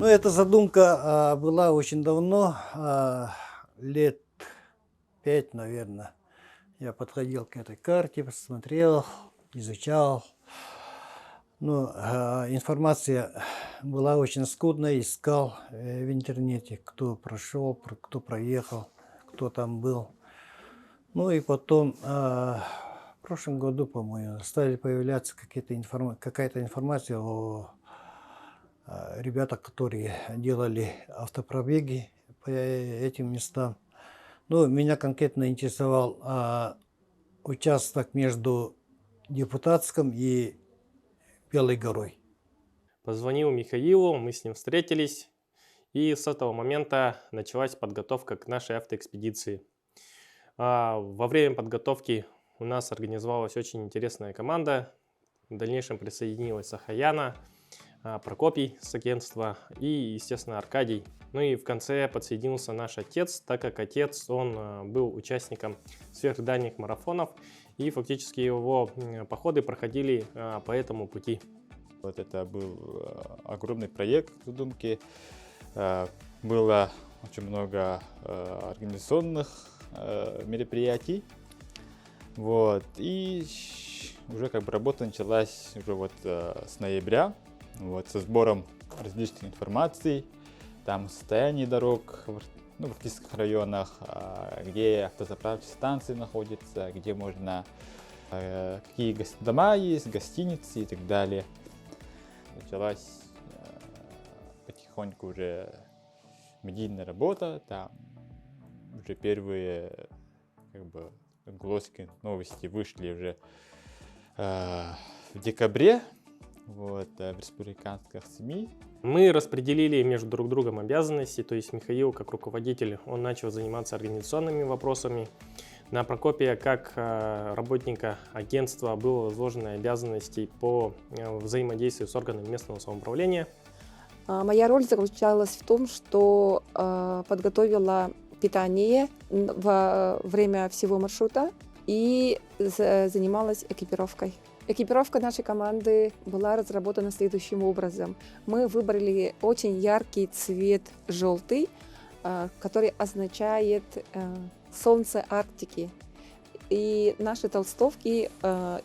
Ну, эта задумка была очень давно, лет 5, наверное. Я подходил к этой карте, посмотрел, изучал. Ну, информация была очень скудная, искал в интернете, кто прошел, кто проехал, кто там был. Ну и потом, в прошлом году, по-моему, стали появляться какая-то информация о ребятах, которые делали автопробеги по этим местам. Ну, меня конкретно интересовал участок между Депутатском и Белой горой. Позвонил Михаилу, мы с ним встретились, и с этого момента началась подготовка к нашей автоэкспедиции. Во время подготовки у нас организовалась очень интересная команда. В дальнейшем присоединилась Сахаяна, Прокопий с агентства и, естественно, Аркадий. Ну и в конце подсоединился наш отец, так как отец, он был участником сверхдальних марафонов, и фактически его походы проходили по этому пути. Вот это был огромный проект задумки. Было очень много организационных мероприятий. Вот. И уже как бы работа началась уже вот с ноября. Вот, со сбором различной информации, там состояние дорог в арктических районах, где автозаправочные станции находятся, где можно, какие дома есть, гостиницы и так далее. Началась потихоньку уже медийная работа, там уже первые как бы отголоски новости вышли уже в декабре. Вот, в республиканских СМИ. Мы распределили между друг другом обязанности, то есть Михаил как руководитель, он начал заниматься организационными вопросами. На Прокопия как работника агентства было возложено обязанности по взаимодействию с органами местного самоуправления. Моя роль заключалась в том, что подготовила питание во время всего маршрута и занималась экипировкой. Экипировка нашей команды была разработана следующим образом. Мы выбрали очень яркий цвет желтый, который означает солнце Арктики. И наши толстовки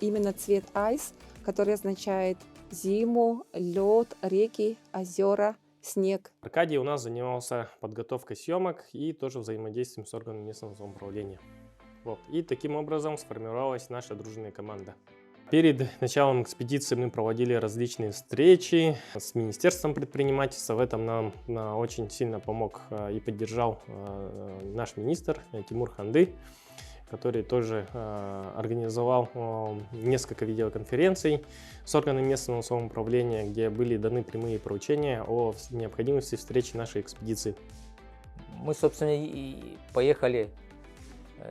именно цвет айс, который означает зиму, лед, реки, озера, снег. Аркадий у нас занимался подготовкой съемок и тоже взаимодействием с органами местного самоуправления. Вот. И таким образом сформировалась наша дружная команда. Перед началом экспедиции мы проводили различные встречи с Министерством предпринимательства. В этом нам очень сильно помог и поддержал наш министр Тимур Ханды, который тоже организовал несколько видеоконференций с органами местного самоуправления, где были даны прямые поручения о необходимости встречи нашей экспедиции. Мы, собственно, и поехали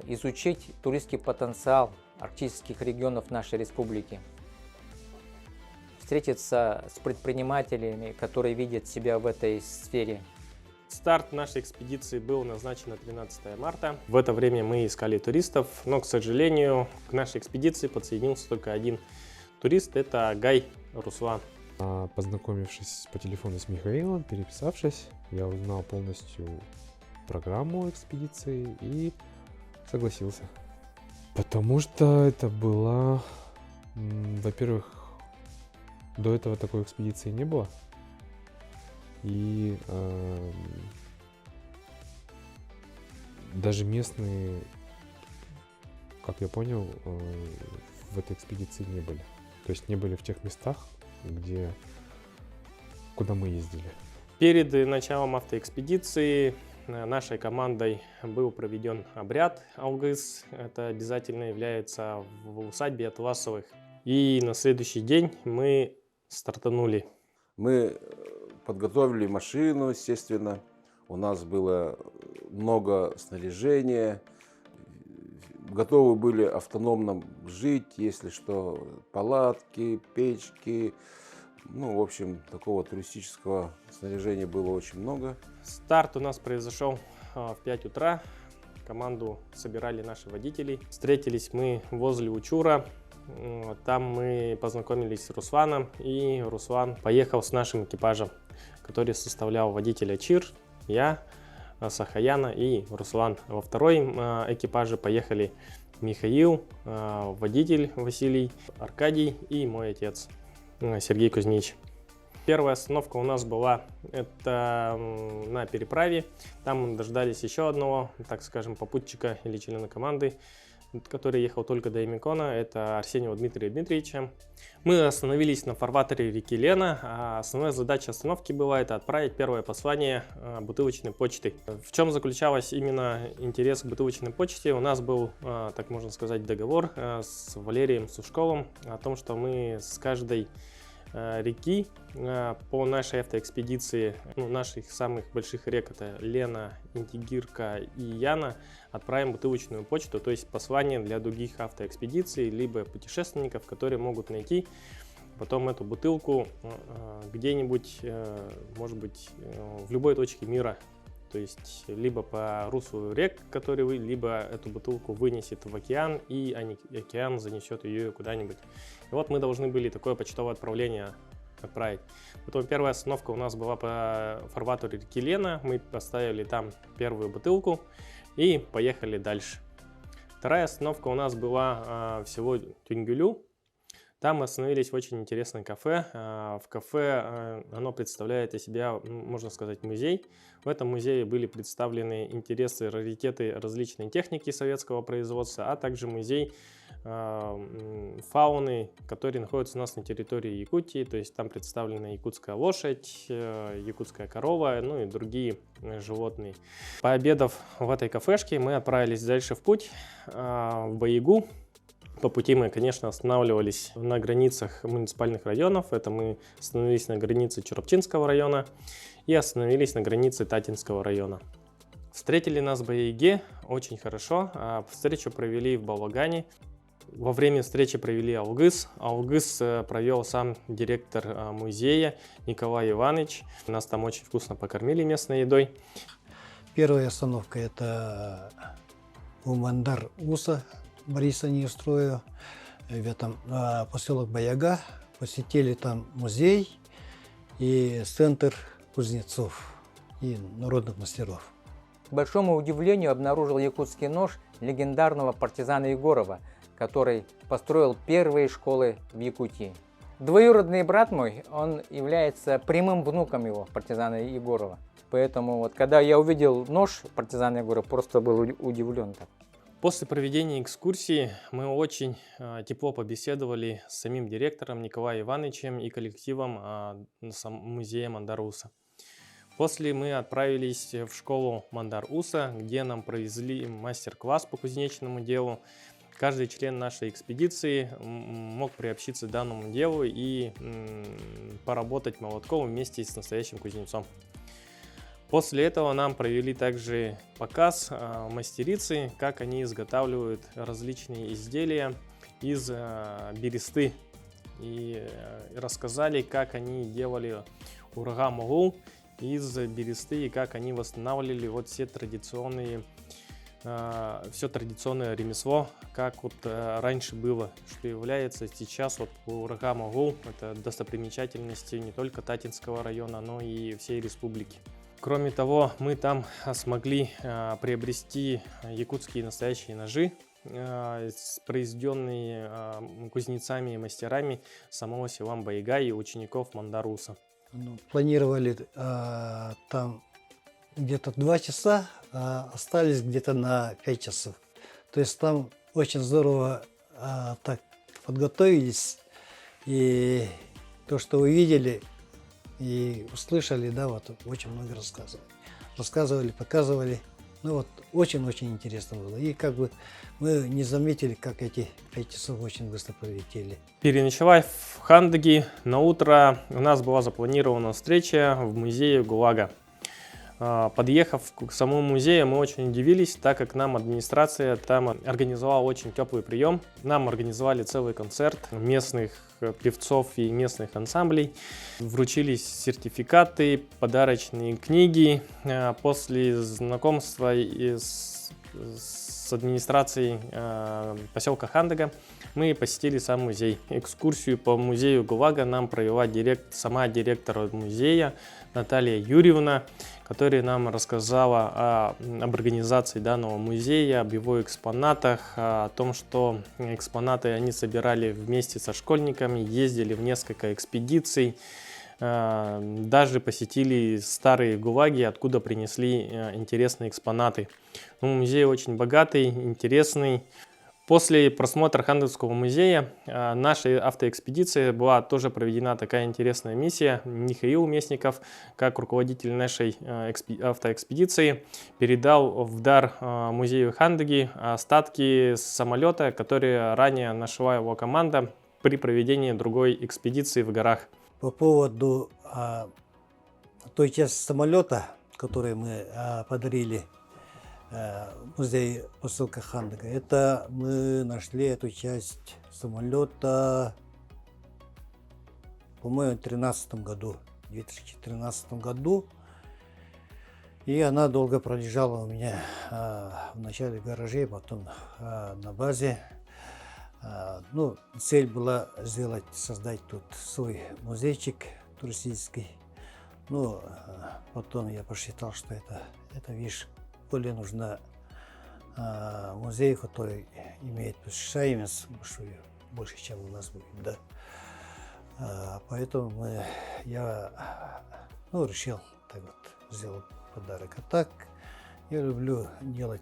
изучить туристский потенциал арктических регионов нашей республики, встретиться с предпринимателями, которые видят себя в этой сфере. Старт нашей экспедиции был назначен на 13 марта. В это время мы искали туристов, но, к сожалению, к нашей экспедиции подсоединился только один турист, это Гай Руслан. Познакомившись по телефону с Михаилом, переписавшись, я узнал полностью программу экспедиции и согласился. Потому что это была, во-первых, до этого такой экспедиции не было. И даже местные, как я понял, в этой экспедиции не были. То есть не были в тех местах, куда мы ездили. Перед началом автоэкспедиции нашей командой был проведен обряд Алгыс. Это обязательно является в усадьбе Атласовых. И на следующий день мы стартанули. Мы подготовили машину, естественно. У нас было много снаряжения. Готовы были автономно жить, если что, палатки, печки. Ну, в общем, такого туристического снаряжения было очень много. Старт у нас произошел в 5 утра. Команду собирали наши водители. Встретились мы возле Учура. Там мы познакомились с Русланом, и Руслан поехал с нашим экипажем. который составлял водитель Ачир, я, Сахаяна и Руслан. Во второй экипаже поехали Михаил, водитель Василий, Аркадий и мой отец Сергей Кузьмич. Первая остановка у нас была это на переправе. Там мы дождались еще одного, так скажем, попутчика или члена команды, который ехал только до Эмикона. Это Арсеньева Дмитрия Дмитриевича. Мы остановились на фарватере реки Лена. А основная задача остановки была это отправить первое послание бутылочной почтой. В чем заключалась именно интерес к бутылочной почте? У нас был, так можно сказать, договор с Валерием Сушковым о том, что мы с каждой реки по нашей автоэкспедиции, наших самых больших рек, это Лена, Интигирка и Яна, отправим бутылочную почту, то есть послание для других автоэкспедиций, либо путешественников, которые могут найти потом эту бутылку где-нибудь, может быть, в любой точке мира. То есть либо по руслу рек, которые вы, либо эту бутылку вынесет в океан, и океан занесет ее куда-нибудь. И вот мы должны были такое почтовое отправление отправить. Потом первая остановка у нас была по фарватеру реки Лена. Мы поставили там первую бутылку и поехали дальше. Вторая остановка у нас была в село Тюнгюлю. Там мы остановились в очень интересном кафе. В кафе оно представляет из себя, можно сказать, музей. В этом музее были представлены интересы, раритеты различной техники советского производства, а также музей фауны, который находится у нас на территории Якутии. То есть там представлена якутская лошадь, якутская корова, ну и другие животные. Пообедав в этой кафешке, мы отправились дальше в путь в Байигу. По пути мы, конечно, останавливались на границах муниципальных районов. Это мы остановились на границе Чурапчинского района и остановились на границе Татинского района. Встретили нас в Байиге очень хорошо. Встречу провели в Балагане. Во время встречи провели Алгыс. Алгыс провел сам директор музея Николай Иванович. Нас там очень вкусно покормили местной едой. Первая остановка – это Умандар Уса Бориса Неустроева. В этом поселок Баяга. Посетили там музей и центр кузнецов и народных мастеров. К большому удивлению обнаружил якутский нож легендарного партизана Егорова, который построил первые школы в Якутии. Двоюродный брат мой, он является прямым внуком его, партизана Егорова. Поэтому вот, когда я увидел нож партизана Егорова, просто был удивлен. После проведения экскурсии мы очень тепло побеседовали с самим директором Николаем Ивановичем и коллективом музея Мандар-Уса. После мы отправились в школу Мандар-Уса, где нам провезли мастер-класс по кузнечному делу. Каждый член нашей экспедиции мог приобщиться к данному делу и поработать молотком вместе с настоящим кузнецом. После этого нам провели также показ мастерицы, как они изготавливают различные изделия из бересты. И рассказали, как они делали урага-могул из бересты и как они восстанавливали вот все традиционные, все традиционное ремесло, как вот раньше было, что является сейчас вот урага-могул. Это достопримечательности не только Татинского района, но и всей республики. Кроме того, мы там смогли приобрести якутские настоящие ножи, произведенные кузнецами и мастерами самого села Байга и учеников Мандар-Уса. Планировали там где-то 2 часа, а остались где-то на 5 часов. То есть там очень здорово так подготовились. И то, что вы видели и услышали, да, вот очень много рассказывали, показывали. Ну вот очень-очень интересно было. И как бы мы не заметили, как эти 5 часов очень быстро пролетели. Переночевав в Хандаги, на утро у нас была запланирована встреча в музее ГУЛАГа. Подъехав к самому музею, мы очень удивились, так как нам администрация там организовала очень теплый прием. Нам организовали целый концерт местных певцов и местных ансамблей. Вручились сертификаты, подарочные книги. После знакомства с с администрацией поселка Хандыга мы посетили сам музей. Экскурсию по музею ГУЛАГа нам провела сама директор музея Наталья Юрьевна, которая нам рассказала об организации данного музея, об его экспонатах, о том, что экспонаты они собирали вместе со школьниками, ездили в несколько экспедиций, даже посетили старые ГУЛАГи, откуда принесли интересные экспонаты. Музей очень богатый, интересный. После просмотра Хандыгского музея нашей автоэкспедиции была тоже проведена такая интересная миссия. Михаил Местников, как руководитель нашей автоэкспедиции, передал в дар музею Хандыги остатки самолета, которые ранее нашла его команда при проведении другой экспедиции в горах. По поводу той части самолета, которую мы подарили музей поселка Хандыга, это мы нашли эту часть самолета, по-моему, в 2013 году. И она долго пролежала у меня вначале в гараже, потом на базе. Цель была создать тут свой музейчик туристический. Потом я посчитал, что эта вещь более нужна музею, который имеет посещаемость больше, чем у нас будет. Да. Поэтому я решил так вот сделать подарок. А так я люблю делать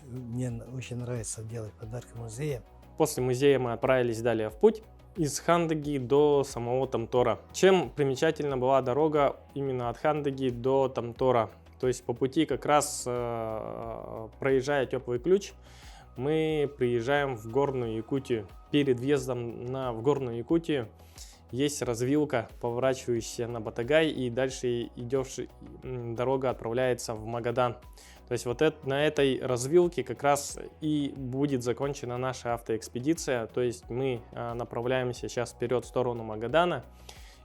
мне очень нравится делать подарки музеям. После музея мы отправились далее в путь из Хандыги до самого Тамтора. Чем примечательна была дорога именно от Хандыги до Тамтора? То есть по пути как раз проезжая Теплый Ключ, мы приезжаем в Горную Якутию. Перед въездом в Горную Якутию есть развилка, поворачивающая на Батагай, и дальше дорога отправляется в Магадан. То есть на этой развилке как раз и будет закончена наша автоэкспедиция. То есть мы направляемся сейчас вперед в сторону Магадана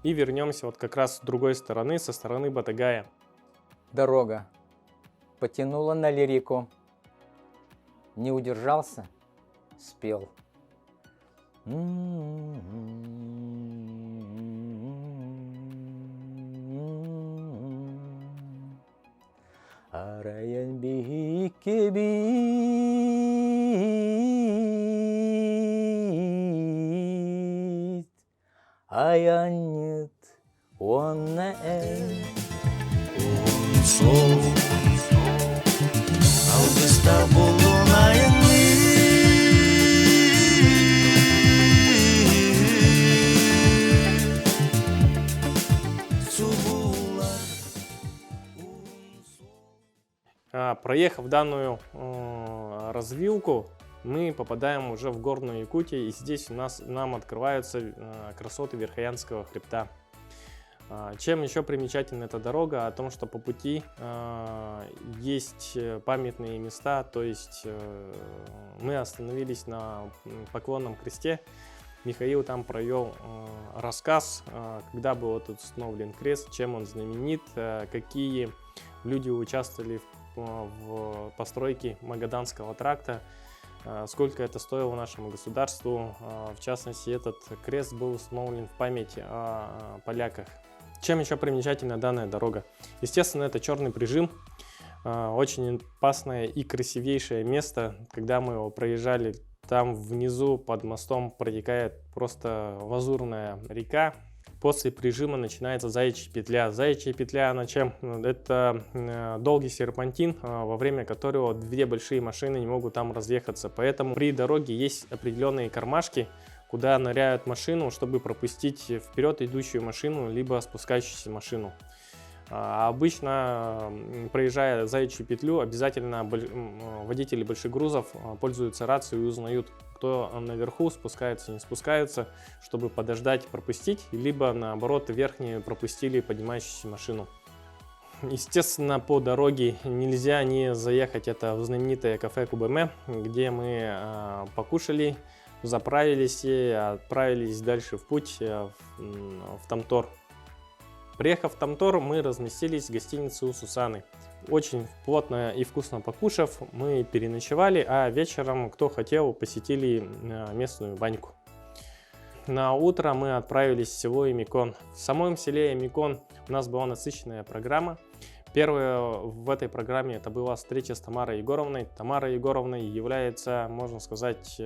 и вернемся как раз с другой стороны, со стороны Батагая. Дорога потянула на лирику. Не удержался, спел. Араян бихикке бит, аянет онна Алгыста болунаянны Проехав данную развилку, мы попадаем уже в Горную Якутию, и здесь нам открываются красоты Верхоянского хребта. Чем еще примечательна эта дорога? О том, что по пути есть памятные места, то есть мы остановились на Поклонном кресте. Михаил там провел рассказ, когда был тут установлен крест, чем он знаменит, какие люди участвовали в постройке Магаданского тракта, сколько это стоило нашему государству. В частности, этот крест был установлен в память о поляках. Чем еще примечательна данная дорога? Естественно, это черный прижим, очень опасное и красивейшее место. Когда мы его проезжали, там внизу под мостом протекает просто лазурная река. После прижима начинается заячья петля. Заячья петля, она чем? Это долгий серпантин, во время которого две большие машины не могут там разъехаться. Поэтому при дороге есть определенные кармашки, куда ныряют машину, чтобы пропустить вперед идущую машину, либо спускающуюся машину. Обычно, проезжая заячью петлю, обязательно водители больших грузов пользуются рацией и узнают, кто наверху спускается, не спускается, чтобы подождать, пропустить, либо наоборот верхние пропустили поднимающуюся машину. Естественно, по дороге нельзя не заехать, это в знаменитое кафе Кубеме, где мы покушали, заправились и отправились дальше в путь в Тамтор. Приехав в Тамтор, мы разместились в гостинице у Сусаны. Очень плотно и вкусно покушав, мы переночевали, а вечером, кто хотел, посетили местную баньку. На утро мы отправились в село Ямикон. В самом селе Ямикон у нас была насыщенная программа. Первая в этой программе это была встреча с Тамарой Егоровной. Тамара Егоровна является, можно сказать,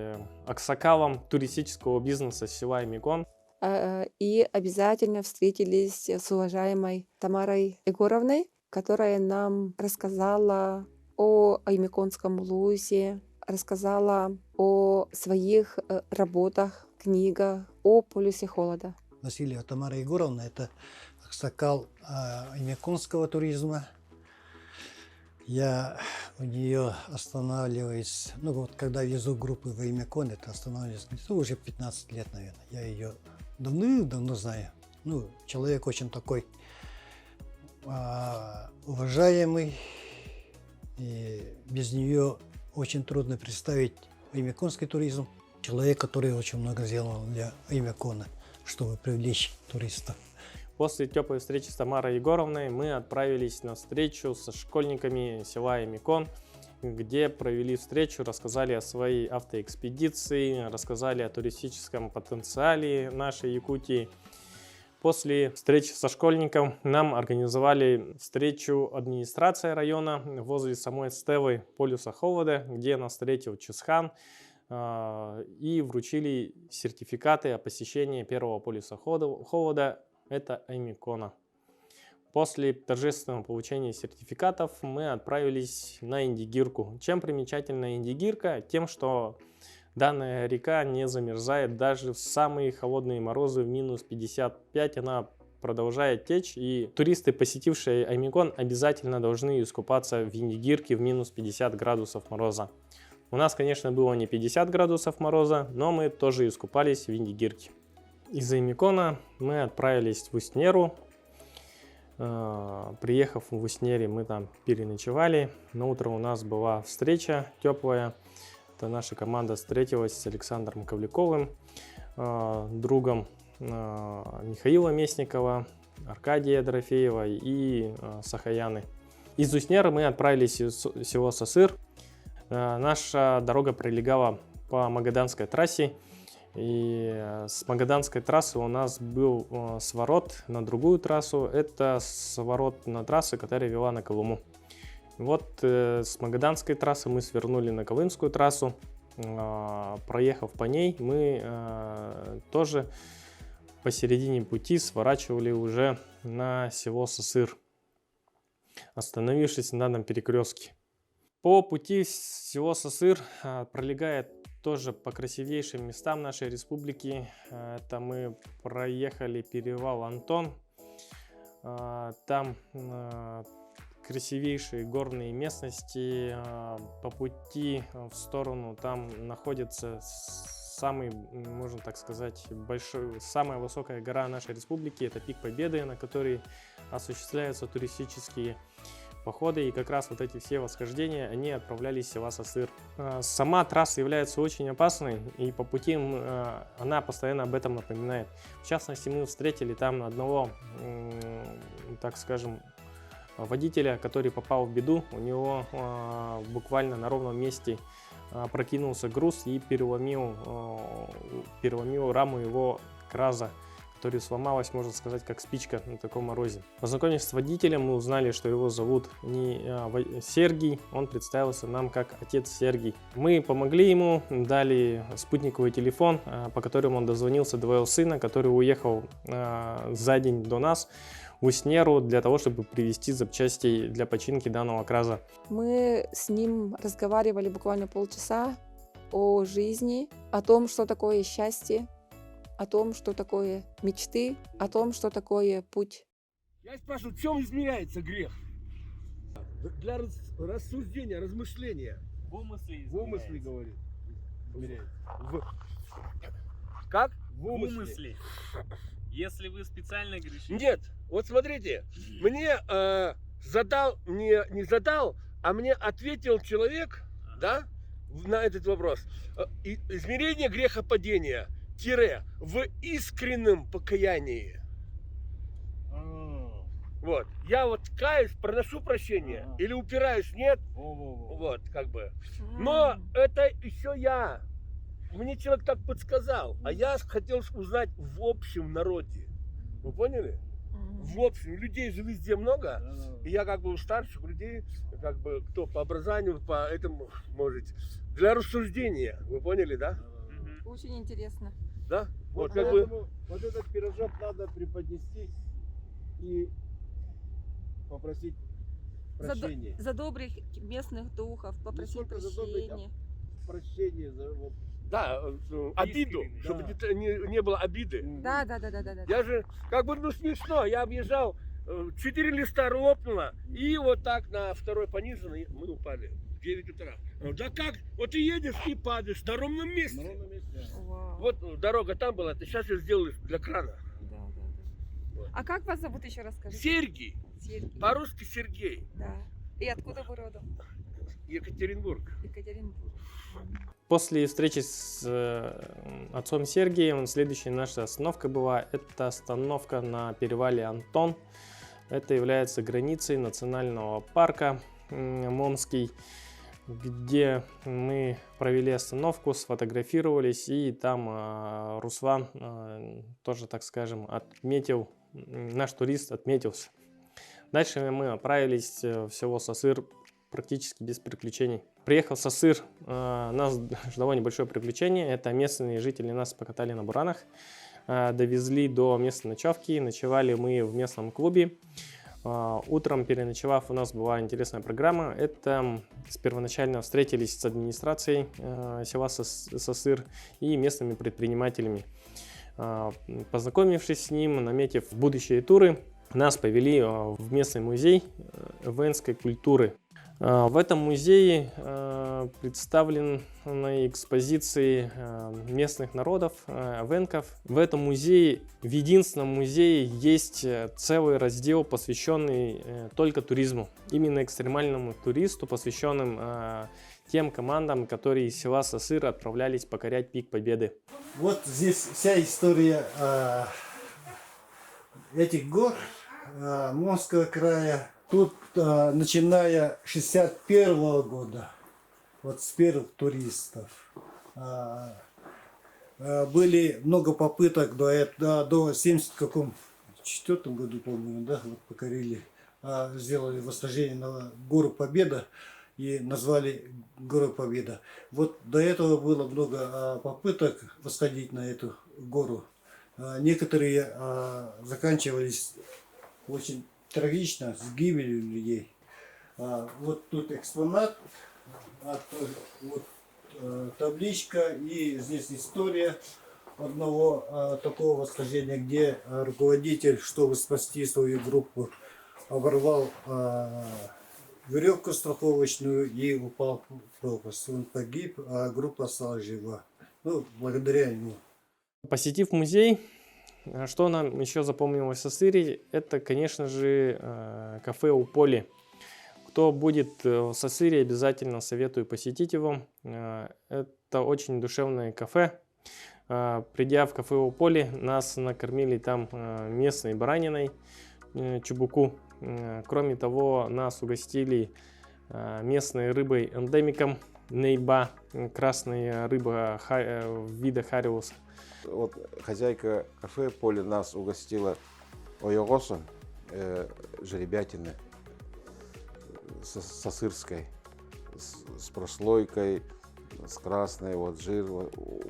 аксакалом туристического бизнеса села Ямикон. И обязательно встретились с уважаемой Тамарой Егоровной, которая нам рассказала о Ямиконском лузе, рассказала о своих работах, книгах, о полюсе холода. Васильева Тамара Егоровна – это аксакал ямиконского туризма. Я у нее останавливаюсь, ну вот когда везу группы в Ямикон, это останавливаюсь где-то уже 15 лет, наверное. Я ее давно знаю. Ну, человек очень такой уважаемый, и без нее очень трудно представить ямиконский туризм. Человек, который очень много сделал для Ямикона, чтобы привлечь туристов. После теплой встречи с Тамарой Егоровной мы отправились на встречу со школьниками села Ямикон, где провели встречу, рассказали о своей автоэкспедиции, рассказали о туристическом потенциале нашей Якутии. После встречи со школьником нам организовали встречу администрация района возле самой стелы полюса холода, где нас встретил Чусхан, и вручили сертификаты о посещении первого полюса холода, это Ямикона. После торжественного получения сертификатов мы отправились на Индигирку. Чем примечательна Индигирка? Тем, что данная река не замерзает даже в самые холодные морозы, в минус 55 она продолжает течь. И туристы, посетившие Ямикон, обязательно должны искупаться в Индигирке в минус 50 градусов мороза. У нас, конечно, было не 50 градусов мороза, но мы тоже искупались в Индигирке. Из Ямикона мы отправились в Уснеру. Приехав в Уснере, мы там переночевали. На утро у нас была встреча теплая. Это наша команда встретилась с Александром Ковляковым, другом Михаила Местникова, Аркадия Дорофеева и Сахаяны. Из Уснеры мы отправились в село Сосыр. Наша дорога пролегала по Магаданской трассе. И с Магаданской трассы у нас был сворот на другую трассу. Это сворот на трассу, которая вела на Колыму. Вот с Магаданской трассы мы свернули на Колымскую трассу. Проехав по ней, мы тоже посередине пути сворачивали уже на село Сосыр, остановившись на данном перекрестке. По пути в село Сосыр пролегает тоже по красивейшим местам нашей республики. Это мы проехали перевал Антон. Там красивейшие горные местности. По пути в сторону там находится самый, можно так сказать, самая высокая гора нашей республики. Это Пик Победы, на которой осуществляются туристические походы, и как раз вот эти все восхождения, они отправлялись в села Сосыр. Сама трасса является очень опасной, и по пути она постоянно об этом напоминает. В частности, мы встретили там одного, так скажем, водителя, который попал в беду. У него буквально на ровном месте прокинулся груз и переломил раму его краза, которая сломалась, можно сказать, как спичка на таком морозе. Познакомившись с водителем, мы узнали, что его зовут не Сергий, он представился нам как отец Сергий. Мы помогли ему, дали спутниковый телефон, по которому он дозвонился до его сына, который уехал за день до нас в Уснеру для того, чтобы привезти запчасти для починки данного краза. Мы с ним разговаривали буквально полчаса о жизни, о том, что такое счастье, о том, что такое мечты, о том, что такое путь. Я спрашиваю, в чем измеряется грех? Для рассуждения, размышления. В умысле В умысле, говорит. Измеряется. Как? В умысле. Если вы специально грешите. Нет, вот смотрите, мне не задал, а мне ответил человек, да, на этот вопрос. Измерение грехопадения в искреннем покаянии. Вот. Я вот каюсь, проношу прощение, или упираюсь, нет. Вот, как бы. Но это еще я. Мне человек так подсказал, а я хотел узнать в общем народе. Вы поняли? В общем, людей же везде много, и я как бы у старших людей, как бы кто по образованию, по этому, может, для рассуждения. Вы поняли, да? Очень интересно. Да? Вот, как бы. вот этот пирожок надо преподнести и попросить прощения. За добрых местных духов попросить сколько за добрых, прощения. Прощение за вот. Да, обиду, чтобы не было обиды. Да. Я же, как бы, ну смешно, я объезжал, 4 листа лопнуло, и вот так на второй пониженный мы упали. В 9 утра. Да как? Вот ты едешь и падаешь на ровном месте. Вау. Вот дорога там была, ты сейчас ее сделаешь для крана. Да. А как вас зовут, еще раз скажите? Сергий. Сергей. По-русски Сергей. Да. И откуда вы родом? Екатеринбург. Екатеринбург. После встречи с отцом Сергием, следующая наша остановка была, это остановка на перевале Антон. Это является границей национального парка Момский, где мы провели остановку, сфотографировались, и там Руслан тоже, так скажем, отметил, наш турист отметился. Дальше мы отправились в село Сосыр практически без приключений. Приехал в Сосыр, нас ждало небольшое приключение. Это местные жители нас покатали на буранах, довезли до местной ночевки. Ночевали мы в местном клубе. Утром, переночевав, у нас была интересная программа. Это первоначально встретились с администрацией села Сосыр и местными предпринимателями. Познакомившись с ним, наметив будущие туры, нас повели в местный музей эвенской культуры. В этом музее представлены экспозиции местных народов, эвенков. В этом музее, в единственном музее, есть целый раздел, посвященный только туризму. Именно экстремальному туристу, посвященным тем командам, которые из села Сосыр отправлялись покорять Пик Победы. Вот здесь вся история этих гор Момского края. Тут, начиная с 61 года, вот с первых туристов, были много попыток до 74 году, по-моему, да, вот покорили, сделали восхождение на гору Победа и назвали гору Победа. Вот до этого было много попыток восходить на эту гору. Некоторые заканчивались очень трагично, с гибелью людей. Вот тут экспонат, вот табличка, и здесь история одного такого восхождения, где руководитель, чтобы спасти свою группу, оборвал веревку страховочную и упал в пропасть. Он погиб, а группа осталась жива. Ну, благодаря ему. Посетив музей, что нам еще запомнилось в Сосыре, это, конечно же, кафе у Поли. Кто будет в Сосыре, обязательно советую посетить его. Это очень душевное кафе. Придя в кафе у Поли, нас накормили там местной бараниной, чубуку. Кроме того, нас угостили местной рыбой эндемиком нейба, красная рыба вида хариуса. Вот хозяйка кафе Поле нас угостила ойогосом, жеребятины сосырской, с прослойкой, с красной, вот жир,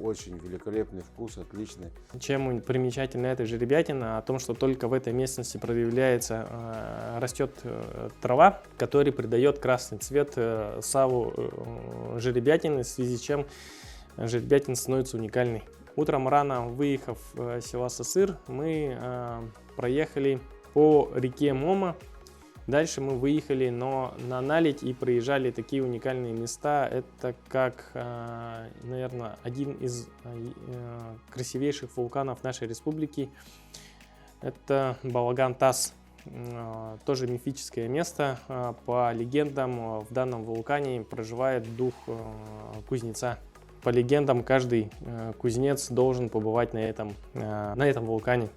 очень великолепный вкус, отличный. Чем примечательна эта жеребятина? О том, что только в этой местности проявляется, растет трава, которая придает красный цвет саву жеребятины, в связи с чем жеребятина становится уникальной. Утром рано, выехав в село Сосыр, мы проехали по реке Мома. Дальше мы выехали на наледь и проезжали такие уникальные места. Это как, наверное, один из красивейших вулканов нашей республики. Это Балаган-Тас. Тоже мифическое место. По легендам, в данном вулкане проживает дух кузнеца. По легендам, каждый кузнец должен побывать на этом вулкане.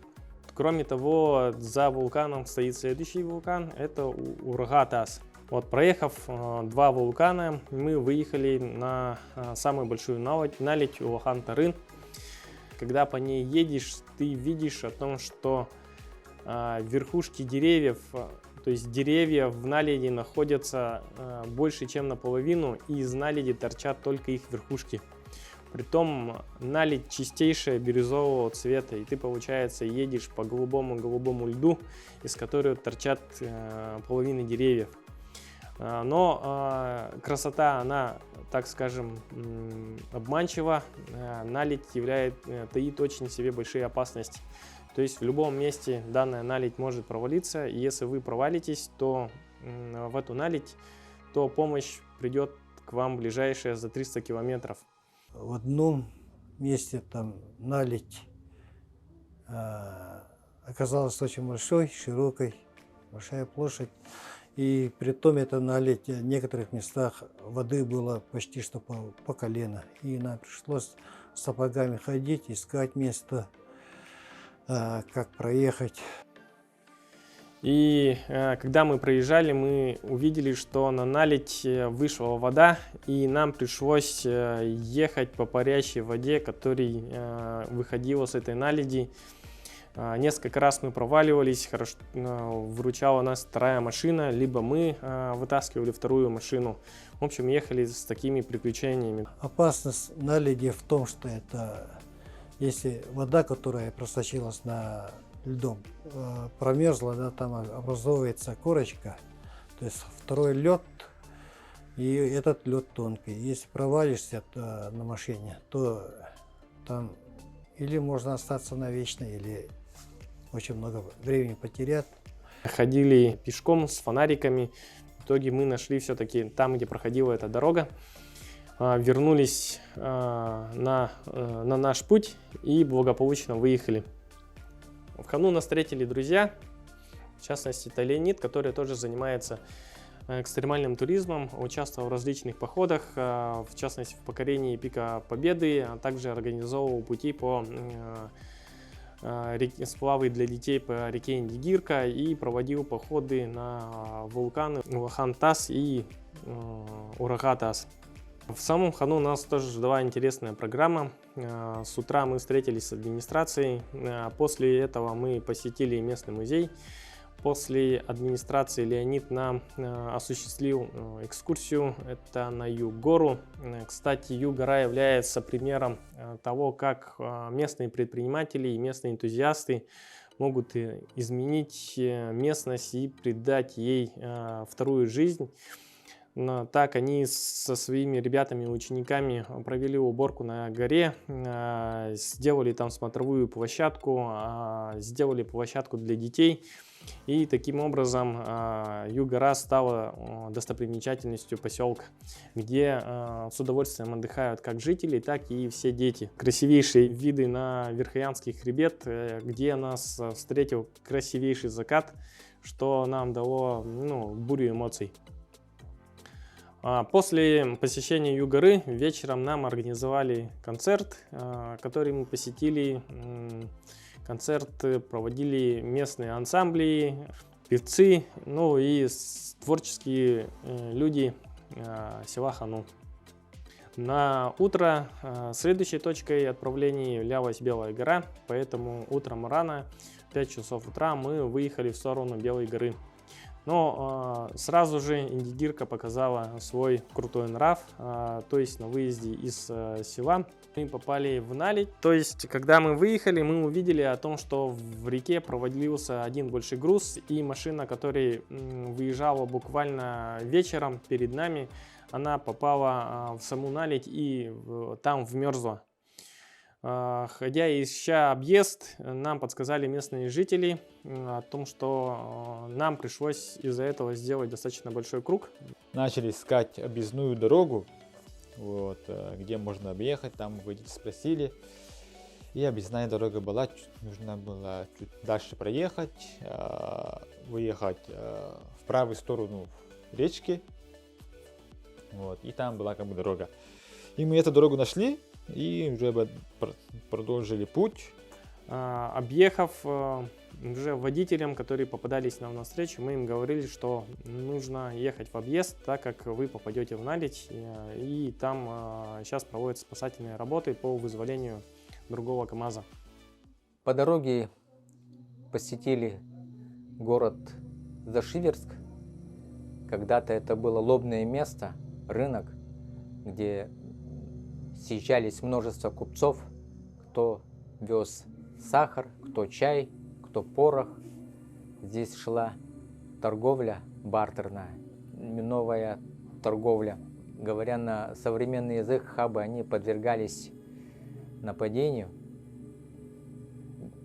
Кроме того, за вулканом стоит следующий вулкан, это Урага-Тас. Вот, проехав 2 вулкана, мы выехали на самую большую наледь Улахан-Тарын. Когда по ней едешь, ты видишь о том, что верхушки деревьев, то есть деревья в наледи находятся больше, чем наполовину, и из наледи торчат только их верхушки. Притом наледь чистейшая бирюзового цвета, и ты, получается, едешь по голубому льду, из которого торчат половины деревьев. Но красота, она, так скажем, обманчива. Наледь таит очень в себе большие опасности. То есть в любом месте данная наледь может провалиться, и если вы провалитесь, то в эту наледь, то помощь придет к вам ближайшая за 300 километров. В одном месте там наледь оказалась очень большой, широкой, большая площадь. И при том это наледь в некоторых местах воды было почти что по колено. И нам пришлось сапогами ходить, искать место, как проехать. И когда мы проезжали, мы увидели, что на наледь вышла вода, и нам пришлось ехать по парящей воде, которая выходила с этой наледи. Несколько раз мы проваливались, выручала нас вторая машина, либо мы вытаскивали вторую машину. В общем, ехали с такими приключениями. Опасность наледи в том, что это, если вода, которая просочилась на льдом, промерзла, да, там образовывается корочка, то есть второй лед, и этот лед тонкий. Если провалишься на машине, то там или можно остаться навечно, или очень много времени потерять. Ходили пешком с фонариками. В итоге мы нашли все-таки там, где проходила эта дорога. Вернулись на наш путь и благополучно выехали. В Хану нас встретили друзья. В частности, это Леонид, который тоже занимается экстремальным туризмом, участвовал в различных походах, в частности в покорении Пика Победы, а также организовывал пути по сплавы для детей по реке Индигирка и проводил походы на вулканы Улахан-Тас и Урага-Тас. В самом Хану у нас тоже ждала интересная программа. С утра мы встретились с администрацией, после этого мы посетили местный музей. После администрации Леонид нам осуществил экскурсию, это на Юг-гору. Кстати, Юг-гора является примером того, как местные предприниматели и местные энтузиасты могут изменить местность и придать ей вторую жизнь. Так они со своими ребятами и учениками провели уборку на горе, сделали там смотровую площадку, сделали площадку для детей. И таким образом Юг-гора стала достопримечательностью поселка, где с удовольствием отдыхают как жители, так и все дети. Красивейшие виды на Верхоянский хребет, где нас встретил красивейший закат, что нам дало бурю эмоций. После посещения Юг-горы вечером нам организовали концерт, который мы посетили. Концерт проводили местные ансамбли, певцы, и творческие люди села Хану. На утро следующей точкой отправления являлась Белая гора, поэтому утром рано, в 5 часов утра, мы выехали в сторону Белой горы. Но сразу же Индигирка показала свой крутой нрав, то есть на выезде из села мы попали в наледь. То есть, когда мы выехали, мы увидели о том, что в реке провалился один большой груз, и машина, которая выезжала буквально вечером перед нами, она попала в саму наледь и там вмерзла. Ходя и ища объезд, нам подсказали местные жители о том, что нам пришлось из-за этого сделать достаточно большой круг. Начали искать объездную дорогу, где можно объехать, там водители спросили. И объездная дорога была, нужно было чуть дальше проехать, выехать в правую сторону речки, и там была дорога. И мы эту дорогу нашли. И уже продолжили путь. Объехав уже водителям, которые попадались нам на встречу, мы им говорили, что нужно ехать в объезд, так как вы попадете в наледь, и там сейчас проводятся спасательные работы по вызволению другого КАМАЗа. По дороге посетили город Зашиверск. Когда-то это было лобное место, рынок, где съезжались множество купцов, кто вез сахар, кто чай, кто порох. Здесь шла торговля бартерная, новая торговля. Говоря на современный язык, хабы, они подвергались нападению.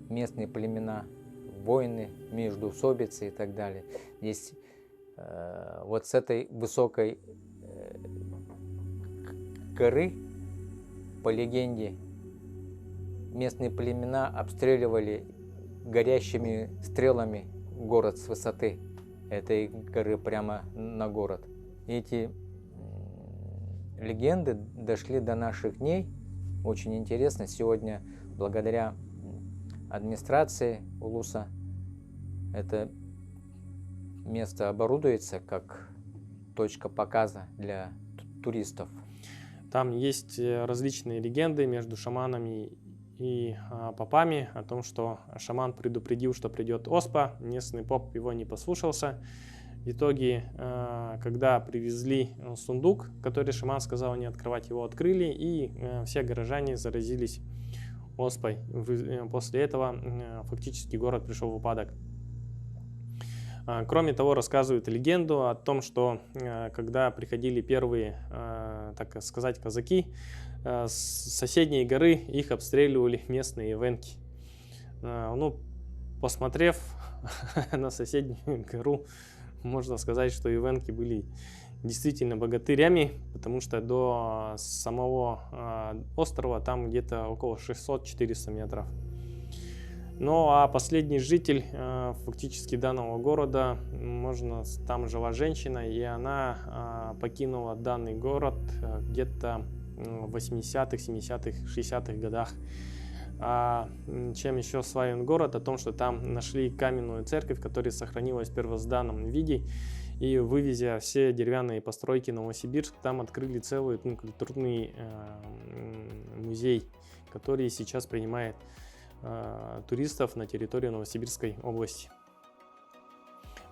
Местные племена, войны, междоусобицы и так далее. Здесь вот с этой высокой горы, по легенде, местные племена обстреливали горящими стрелами город с высоты этой горы прямо на город. Эти легенды дошли до наших дней. Очень интересно. Сегодня, благодаря администрации Улуса, это место оборудуется как точка показа для туристов. Там есть различные легенды между шаманами и попами о том, что шаман предупредил, что придет оспа, местный поп его не послушался. В итоге, когда привезли сундук, который шаман сказал не открывать, его открыли, и все горожане заразились оспой. После этого фактически город пришел в упадок. Кроме того, рассказывают легенду о том, что когда приходили первые, так сказать, казаки, с соседней горы их обстреливали местные эвенки. Ну, посмотрев на соседнюю гору, можно сказать, что эвенки были действительно богатырями, потому что до самого острова там где-то около 600-400 метров. Ну а последний житель фактически данного города, там жила женщина, и она покинула данный город где-то в 80-х, 70-х, 60-х годах. Чем еще славен город? О том, что там нашли каменную церковь, которая сохранилась в первозданном виде. И вывезя все деревянные постройки в Новосибирск, там открыли целый культурный музей, который сейчас принимает туристов на территории Новосибирской области.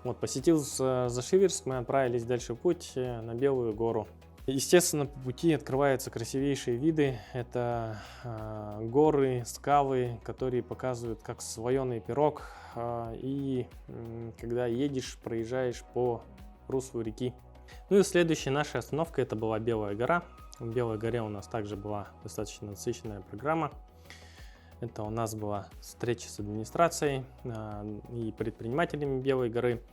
Вот, посетив Зашиверск, мы отправились дальше в путь на Белую гору. Естественно, по пути открываются красивейшие виды. Это горы, скалы, которые показывают как слоеный пирог. И когда едешь, проезжаешь по руслу реки. Ну и следующая наша остановка — это была Белая гора. В Белой горе у нас также была достаточно насыщенная программа. Это у нас была встреча с администрацией и предпринимателями Белой горы.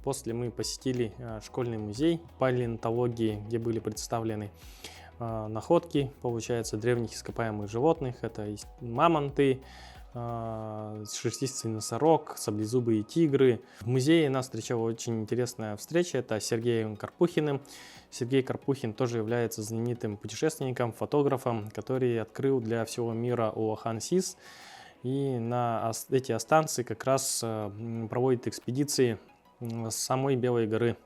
После мы посетили школьный музей палеонтологии, где были представлены находки, получается, древних ископаемых животных. Это мамонты, шерстистый носорог, саблезубые тигры. В музее нас встречала очень интересная встреча. Это с Сергеем Карпухиным. Сергей Карпухин тоже является знаменитым путешественником, фотографом, который открыл для всего мира Улахан-Сис. И на эти станции как раз проводит экспедиции с самой Белой горы.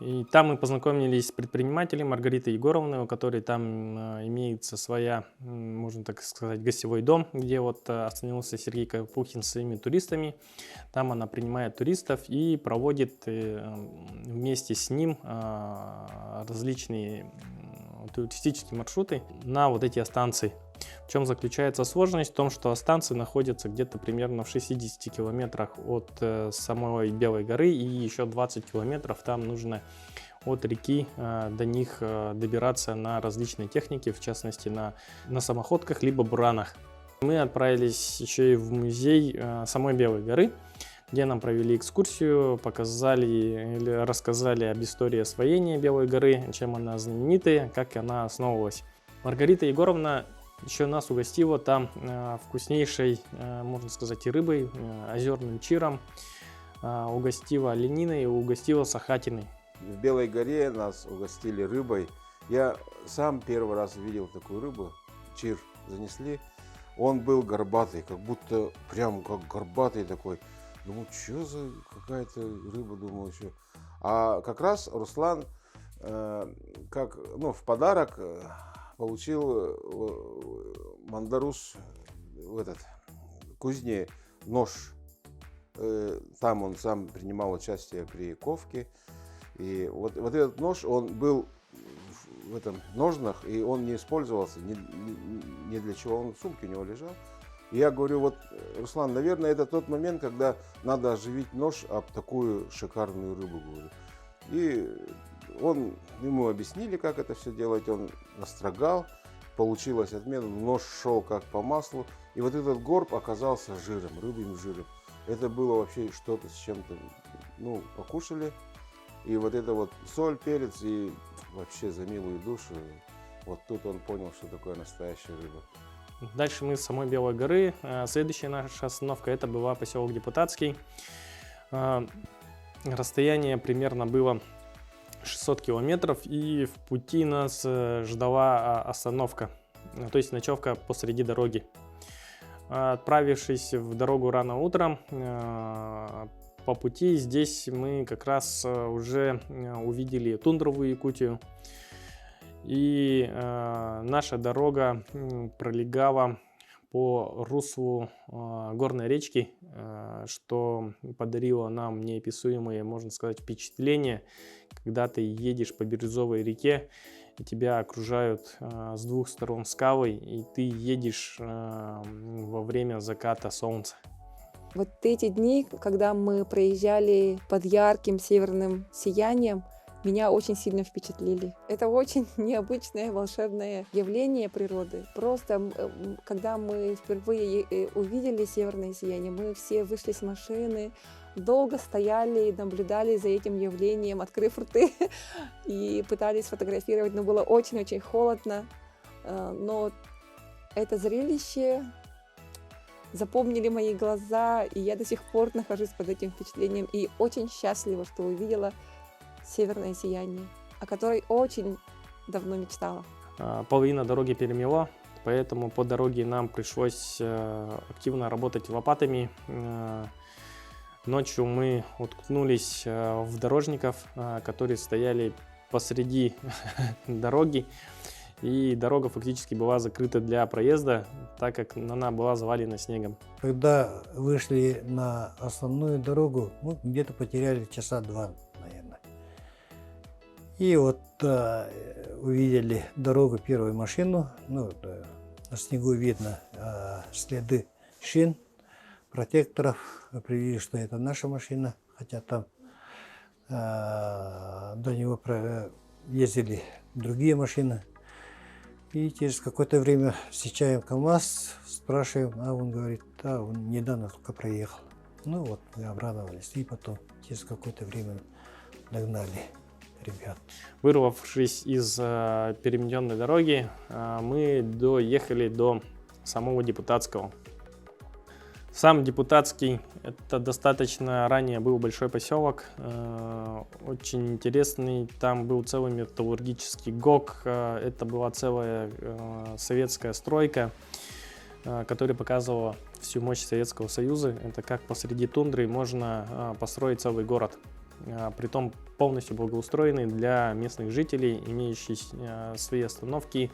И там мы познакомились с предпринимателем Маргаритой Егоровной, у которой там имеется своя, можно так сказать, гостевой дом, где вот остановился Сергей Карпухин с своими туристами. Там она принимает туристов и проводит вместе с ним различные туристические маршруты на вот эти станции. В чем заключается сложность? В том, что станции находятся где-то примерно в 60 километрах от самой Белой горы, и еще 20 километров там нужно от реки до них добираться на различные техники, в частности на самоходках либо буранах. Мы отправились еще и в музей самой Белой горы, где нам провели экскурсию, показали или рассказали об истории освоения Белой горы, чем она знаменита, как она основывалась. Маргарита Егоровна еще нас угостила там вкуснейшей, можно сказать, и рыбой, озерным чиром, угостила олениной и угостила сахатиной. В Белой горе нас угостили рыбой. Я сам первый раз видел такую рыбу, чир занесли. он был горбатый, как будто прям как горбатый такой. Думаю, что за какая-то рыба, думаю, еще. А как раз Руслан как, ну, в подарок получил Мандарус в этот кузне нож. Там он сам принимал участие при ковке. И вот этот нож, он был в этом ножнах, и он не использовался ни для чего. Он в сумке у него лежал. И я говорю, вот, Руслан, наверное, это тот момент, когда надо оживить нож об такую шикарную рыбу, говорю. И ему объяснили, как это все делать, он настрогал, получилось отменно, нож шел как по маслу. И вот этот горб оказался жиром, рыбьим жиром. Это было вообще что-то с чем-то, ну, покушали. И вот это вот соль, перец и вообще за милую душу. Вот тут он понял, что такое настоящая рыба. Дальше мы с самой Белой горы. Следующая наша остановка это была поселок Депутатский. Расстояние примерно было 600 километров, и в пути нас ждала остановка, то есть ночевка посреди дороги. Отправившись в дорогу рано утром, по пути здесь мы как раз уже увидели тундровую Якутию. И наша дорога пролегала по руслу горной речки, что подарило нам неописуемые, можно сказать, впечатления, когда ты едешь по бирюзовой реке, и тебя окружают с двух сторон скалы, и ты едешь во время заката солнца. Вот эти дни, когда мы проезжали под ярким северным сиянием, меня очень сильно впечатлили. Это очень необычное волшебное явление природы. Просто, когда мы впервые увидели северное сияние, мы все вышли с машины, долго стояли и наблюдали за этим явлением, открыв рты, и пытались фотографировать, но было очень-очень холодно. Но это зрелище запомнили мои глаза, и я до сих пор нахожусь под этим впечатлением и очень счастлива, что увидела северное сияние, о которой очень давно мечтала. Половина дороги перемело, поэтому по дороге нам пришлось активно работать лопатами. Ночью мы уткнулись в дорожников, которые стояли посреди дороги, и дорога фактически была закрыта для проезда, так как она была завалена снегом. Когда вышли на основную дорогу, мы где-то потеряли часа два, наверное. И вот увидели дорогу, первую машину, ну, на снегу видно следы шин, протекторов, определили, что это наша машина, хотя там до него ездили другие машины. И через какое-то время встречаем КамАЗ, спрашиваем, а он говорит, да, он недавно только проехал. Ну вот, мы обрадовались, и потом через какое-то время догнали ребят. Вырвавшись из перемененной дороги, мы доехали до самого Депутатского. Сам Депутатский – это достаточно ранее был большой поселок, очень интересный. Там был целый металлургический ГОК, это была целая советская стройка, которая показывала всю мощь Советского Союза. Это как посреди тундры можно построить целый город, притом полностью благоустроенный для местных жителей, имеющий свои остановки,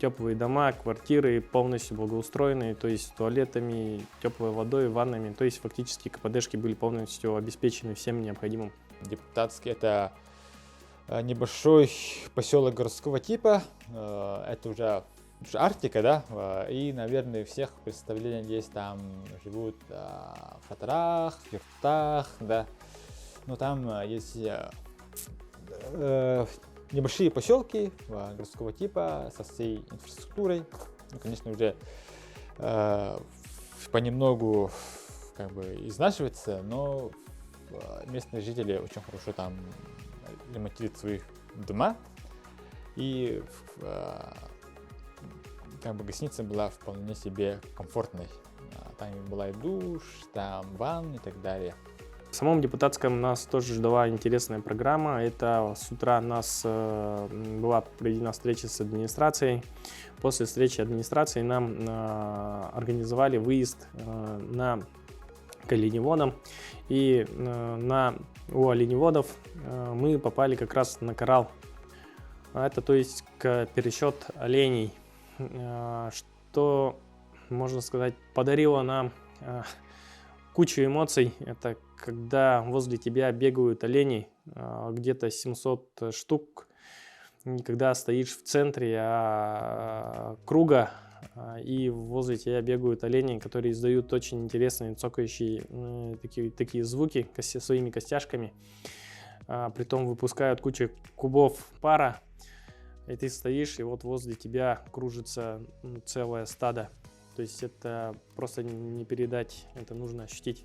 теплые дома, квартиры полностью благоустроенные, то есть с туалетами, теплой водой, ваннами, то есть фактически КПДшки были полностью обеспечены всем необходимым. Депутатский — это небольшой поселок городского типа, это уже Арктика, да, и, наверное, у всех представления есть, там живут в шатрах, в юртах, да, но там есть небольшие поселки городского типа со всей инфраструктурой. Ну, конечно, уже понемногу как бы изнашивается, но местные жители очень хорошо там ремонтируют свои дома. И как бы гостиница была вполне себе комфортной. Там была и душ, там ванна и так далее. В самом депутатском нас тоже ждала интересная программа. Это с утра у нас была проведена встреча с администрацией. После встречи администрации нам организовали выезд к оленеводам. И у оленеводов мы попали как раз на коралл. Это, то есть, пересчет оленей, что, можно сказать, подарило нам кучу эмоций. Это когда возле тебя бегают олени, где-то 700 штук, и когда стоишь в центре круга, и возле тебя бегают олени, которые издают очень интересные цокающие такие звуки своими костяшками, притом выпускают кучу кубов пара, и ты стоишь, и вот возле тебя кружится целое стадо. То есть это просто не передать, это нужно ощутить.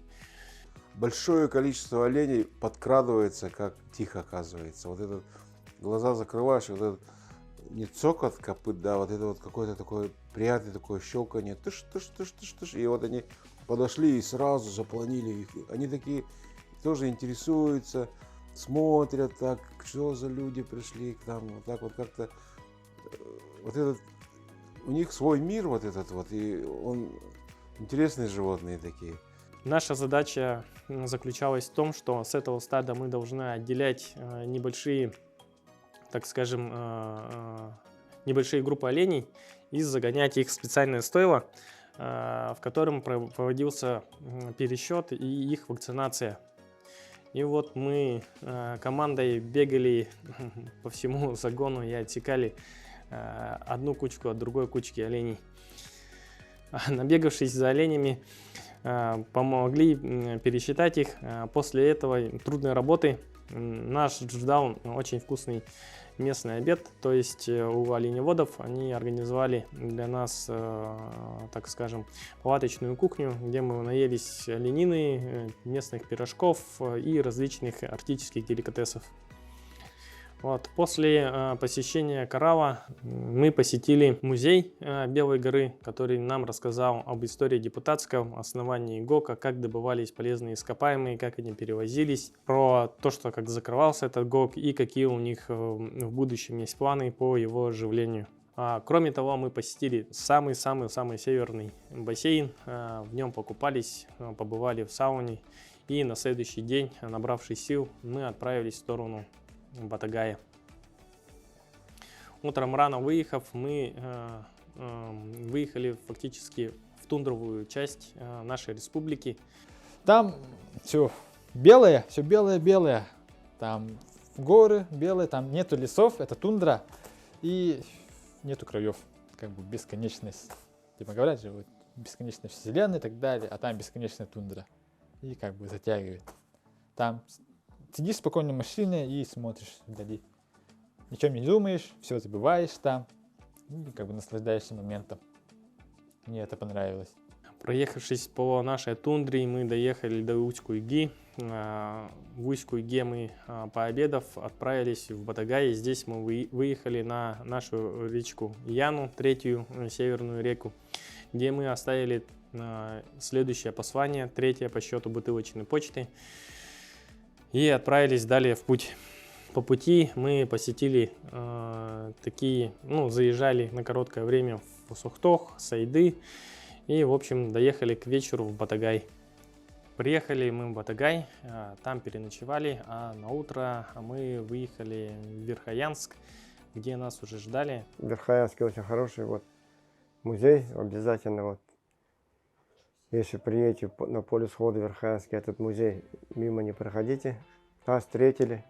Большое количество оленей подкрадывается, как тихо оказывается. Вот этот глаза закрываешь, вот этот не цокот копыт, да, вот это вот какое-то такое приятное такое щелканье, тыш, и вот они подошли и сразу запланили их. Они такие тоже интересуются, смотрят так, что за люди пришли к нам, вот так вот как-то, вот этот, у них свой мир вот этот вот, и он, интересные животные такие. Наша задача заключалась в том, что с этого стада мы должны отделять небольшие, так скажем, небольшие группы оленей и загонять их в специальное стойло, в котором проводился пересчет и их вакцинация. И вот мы командой бегали по всему загону и отсекали одну кучку от другой кучки оленей. Набегавшись за оленями, помогли пересчитать их. После этого трудной работы нас ждал очень вкусный местный обед. То есть у оленеводов они организовали для нас, так скажем, палаточную кухню, где мы наелись оленины, местных пирожков и различных арктических деликатесов. Вот. После посещения коралла мы посетили музей Белой горы, который нам рассказал об истории депутатского, основании ГОКа, как добывались полезные ископаемые, как они перевозились, про то, что как закрывался этот ГОК и какие у них в будущем есть планы по его оживлению. Кроме того, мы посетили самый-самый северный бассейн, в нем покупались, побывали в сауне, и на следующий день, набравшись сил, мы отправились в сторону Батагая. Утром рано выехав, мы выехали фактически в тундровую часть нашей республики. Там все белое, белое. Там горы белые, там нету лесов, это тундра, и нету краев, как бы бесконечность. Типа говорят же, вот, бесконечная вселенная и так далее, а там бесконечная тундра. И как бы затягивает. Там сидишь спокойно в машине и смотришь вдали. Ничем не думаешь, все забываешь там. И как бы наслаждаешься моментом. Мне это понравилось. Проехавшись по нашей тундре, мы доехали до Усть-Куйги. В Усть-Куйге мы, пообедав, отправились в Батагай. Здесь мы выехали на нашу речку Яну, третью северную реку, где мы оставили следующее послание, третье по счету бутылочной почты, и отправились далее в путь. По пути мы посетили заезжали на короткое время в Сухтох, Сайды, и, в общем, доехали к вечеру в Батагай. Приехали мы в Батагай, там переночевали, а на утро мы выехали в Верхоянск, где нас уже ждали. В Верхоянске очень хороший музей, обязательно если приедете на поле схода в Верхоянске, этот музей мимо не проходите. Нас встретили.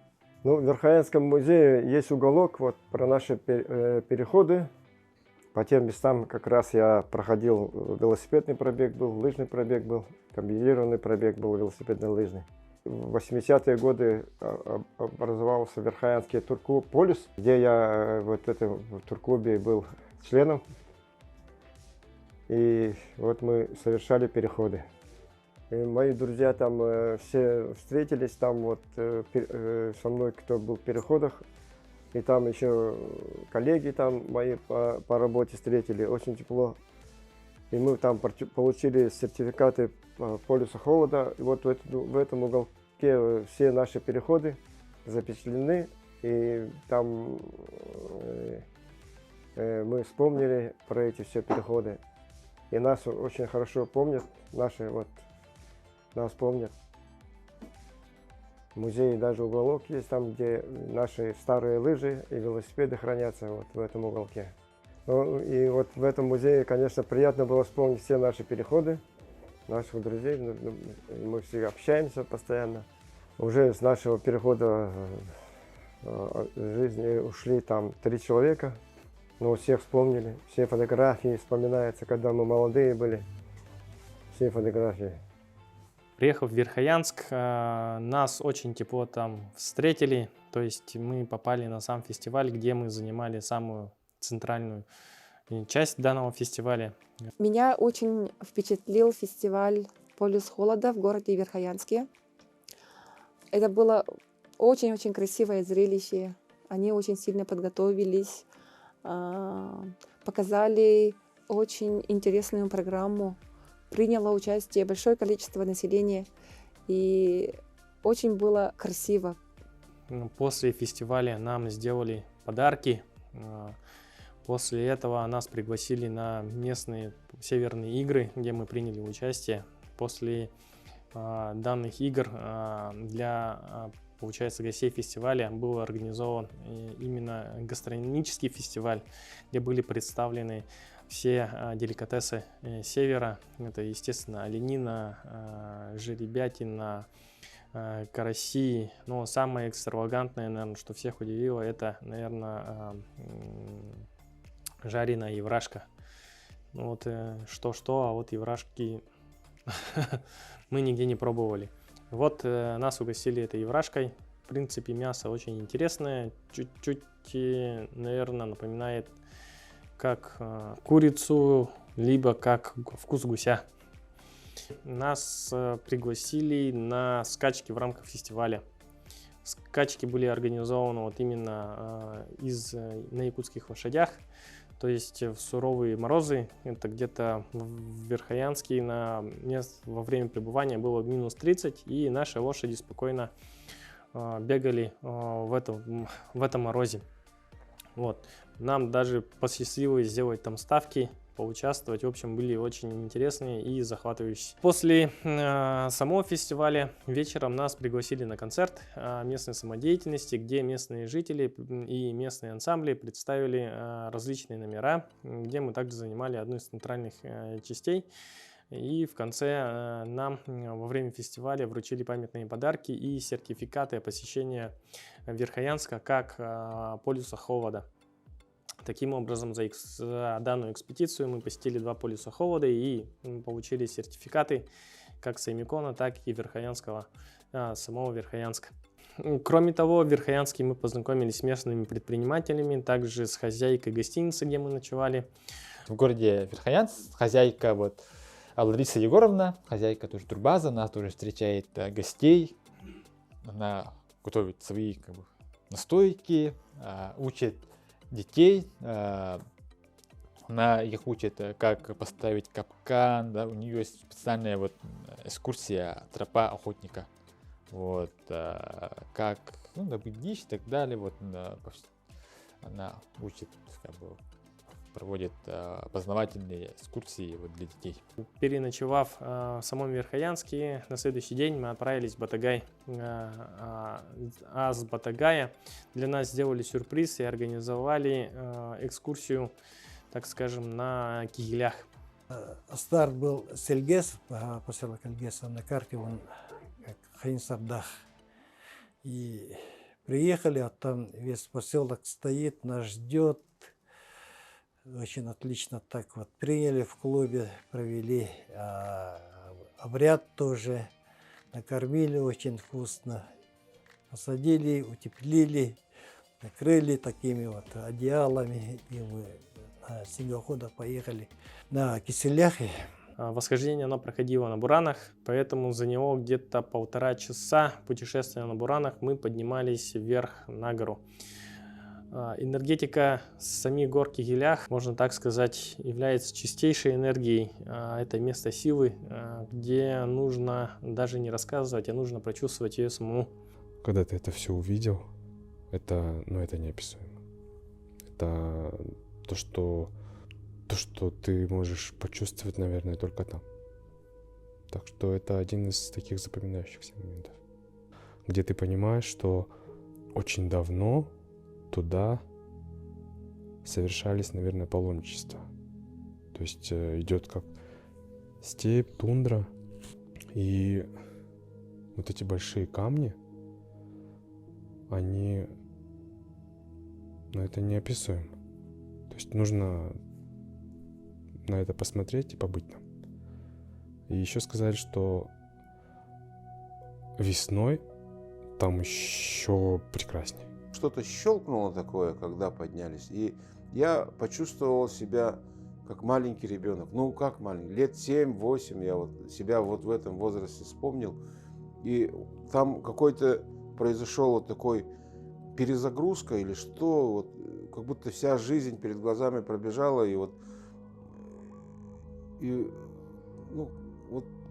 В Верхоянском музее есть уголок про наши переходы. По тем местам как раз я проходил, велосипедный пробег был, лыжный пробег был, комбинированный пробег был, велосипедно-лыжный. В 80-е годы образовался Верхоянский турполис, где я в турклубе был членом. И мы совершали переходы. И мои друзья там все встретились там со мной, кто был в переходах. И там еще коллеги там мои по работе встретили, очень тепло. И мы там получили сертификаты полюса холода. И в этом доске все наши переходы запечатлены, и там мы вспомнили про эти все переходы. И нас очень хорошо помнят, нас помнят. В музее даже уголок есть там, где наши старые лыжи и велосипеды хранятся, вот в этом уголке. Ну, и вот в этом музее, конечно, приятно было вспомнить все наши переходы, наших друзей. Мы все общаемся постоянно. Уже с нашего перехода жизни ушли там 3 человека. Но всех вспомнили, все фотографии вспоминаются, когда мы молодые были, все фотографии. Приехав в Верхоянск, нас очень тепло там встретили, то есть мы попали на сам фестиваль, где мы занимали самую центральную часть данного фестиваля. Меня очень впечатлил фестиваль «Полюс холода» в городе Верхоянске. Это было очень-очень красивое зрелище. Они очень сильно подготовились, показали очень интересную программу. Приняло участие большое количество населения, и очень было красиво. После фестиваля нам сделали подарки. После этого нас пригласили на местные северные игры, где мы приняли участие. После данных игр получается, гостей фестиваля был организован именно гастрономический фестиваль, где были представлены все деликатесы севера. Это, естественно, оленина, жеребятина, караси. Но самое экстравагантное, наверное, что всех удивило, это, наверное, жареная еврашка. Ну вот что-что, а вот еврашки мы нигде не пробовали. Вот нас угостили этой еврашкой. В принципе, мясо очень интересное. Чуть-чуть, наверное, напоминает как курицу, либо как вкус гуся. Нас пригласили на скачки в рамках фестиваля. Скачки были организованы вот именно на якутских лошадях. То есть в суровые морозы, это где-то в Верхоянске во время пребывания было минус 30, и наши лошади спокойно бегали в этом морозе. Вот. Нам даже посчастливилось сделать там ставки, поучаствовать. В общем, были очень интересные и захватывающие. После самого фестиваля вечером нас пригласили на концерт местной самодеятельности, где местные жители и местные ансамбли представили различные номера, где мы также занимали одну из центральных частей. И в конце нам во время фестиваля вручили памятные подарки и сертификаты о посещении Верхоянска как полюса холода. Таким образом, за данную экспедицию мы посетили 2 полюса холода и получили сертификаты как Саймикона, так и Верхоянского, самого Верхоянска. Кроме того, в Верхоянске мы познакомились с местными предпринимателями, также с хозяйкой гостиницы, где мы ночевали. В городе Верхоянск хозяйка Лариса Егоровна, хозяйка тоже турбаза, она тоже встречает гостей, она готовит свои настойки, учит детей, она их учит, как поставить капкан, да, у нее есть специальная экскурсия тропа охотника, вот, как добыть дичь и так далее, вот, она учит, проводит познавательные экскурсии для детей. Переночевав в самом Верхоянске, на следующий день мы отправились в Батагай. А с Батагая для нас сделали сюрприз и организовали экскурсию, так скажем, на кигелях. Старт был с Эльгес, поселок Эльгеса, на карте он как Хаинсардах. И приехали, а там весь поселок стоит, нас ждет. Очень отлично так вот приняли в клубе, провели обряд тоже, накормили очень вкусно, посадили, утеплили, накрыли такими вот одеялами, и мы на снегоходах поехали на Киселяхе. Восхождение оно проходило на буранах, поэтому за него где-то 1,5 часа путешествия на буранах мы поднимались вверх на гору. Энергетика самих гор Кигелях, можно так сказать, является чистейшей энергией. Это место силы, где нужно даже не рассказывать, а нужно прочувствовать ее самому. Когда ты это все увидел, это неописуемо. Это то, что ты можешь почувствовать, наверное, только там. Так что это один из таких запоминающихся моментов, где ты понимаешь, что очень давно туда совершались, наверное, паломничества. То есть идет как степь, тундра, и вот эти большие камни, они, это неописуемо. То есть нужно на это посмотреть и побыть там. И еще сказали, что весной там еще прекраснее. Что-то щелкнуло такое, когда поднялись. И я почувствовал себя как маленький ребенок. Ну, как маленький? Лет 7-8 я вот себя вот в этом возрасте вспомнил. И там какой-то произошел вот такой перезагрузка или что. Вот, как будто вся жизнь перед глазами пробежала. И вот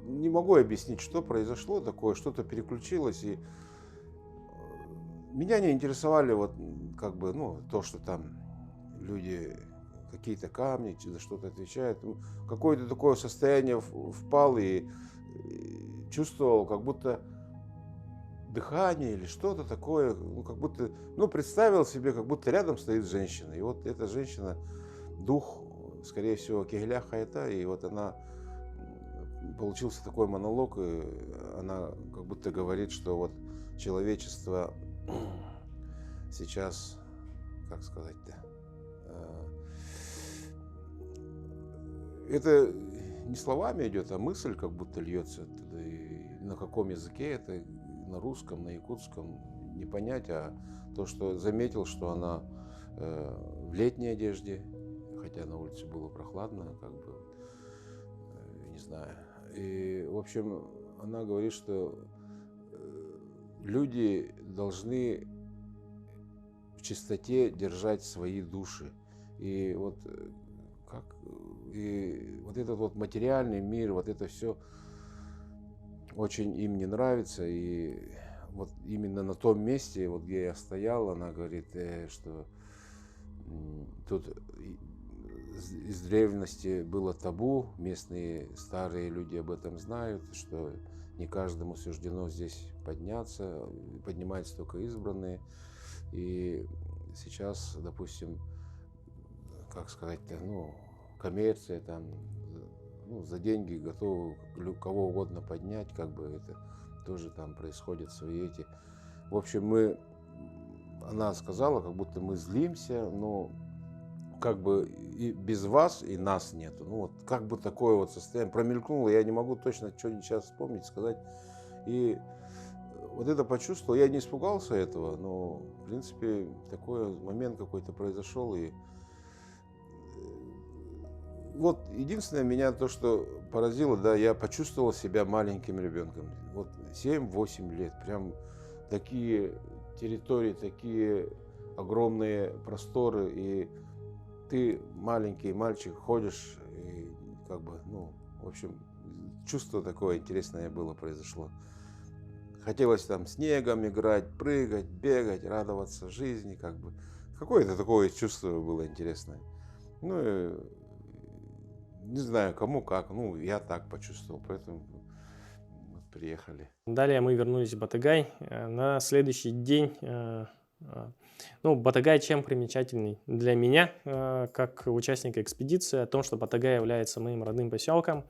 не могу объяснить, что произошло такое. Что-то переключилось. И меня не интересовали то, что там люди какие-то камни за что-то отвечают. Какое-то такое состояние впал и чувствовал, как будто дыхание или что-то такое. Как будто, представил себе, как будто рядом стоит женщина. И вот эта женщина, дух, скорее всего, Кигелях Хаята, и вот она, получился такой монолог, и она как будто говорит, что вот человечество сейчас, как сказать-то, это не словами идет, а мысль как будто льется оттуда. И на каком языке это, на русском, на якутском, не понять, а то, что заметил, что она в летней одежде, хотя на улице было прохладно, не знаю. И, в общем, она говорит, что люди должны в чистоте держать свои души. И вот этот вот материальный мир, вот это все очень им не нравится. И вот именно на том месте, вот где я стоял, она говорит, что тут из древности было табу, местные старые люди об этом знают, что не каждому суждено здесь подняться, поднимаются только избранные. И сейчас, допустим, как сказать-то, коммерция там, за деньги готовы кого угодно поднять, это тоже там происходят свои эти. В общем, она сказала, как будто мы злимся, но и без вас, и нас нету. Такое вот состояние промелькнуло, я не могу точно что-нибудь сейчас вспомнить, сказать. И вот это почувствовал, я не испугался этого, но, в принципе, такой момент какой-то произошел. И вот единственное меня то, что поразило, да, я почувствовал себя маленьким ребенком. Вот 7-8 лет, прям такие территории, такие огромные просторы, и ты маленький мальчик, ходишь, и в общем, чувство такое интересное было, произошло. Хотелось там снегом играть, прыгать, бегать, радоваться жизни, Какое-то такое чувство было интересное. Не знаю, кому как, я так почувствовал, поэтому приехали. Далее мы вернулись в Батагай. На следующий день, Батагай чем примечательный для меня, как участника экспедиции, о том, что Батагай является моим родным поселком.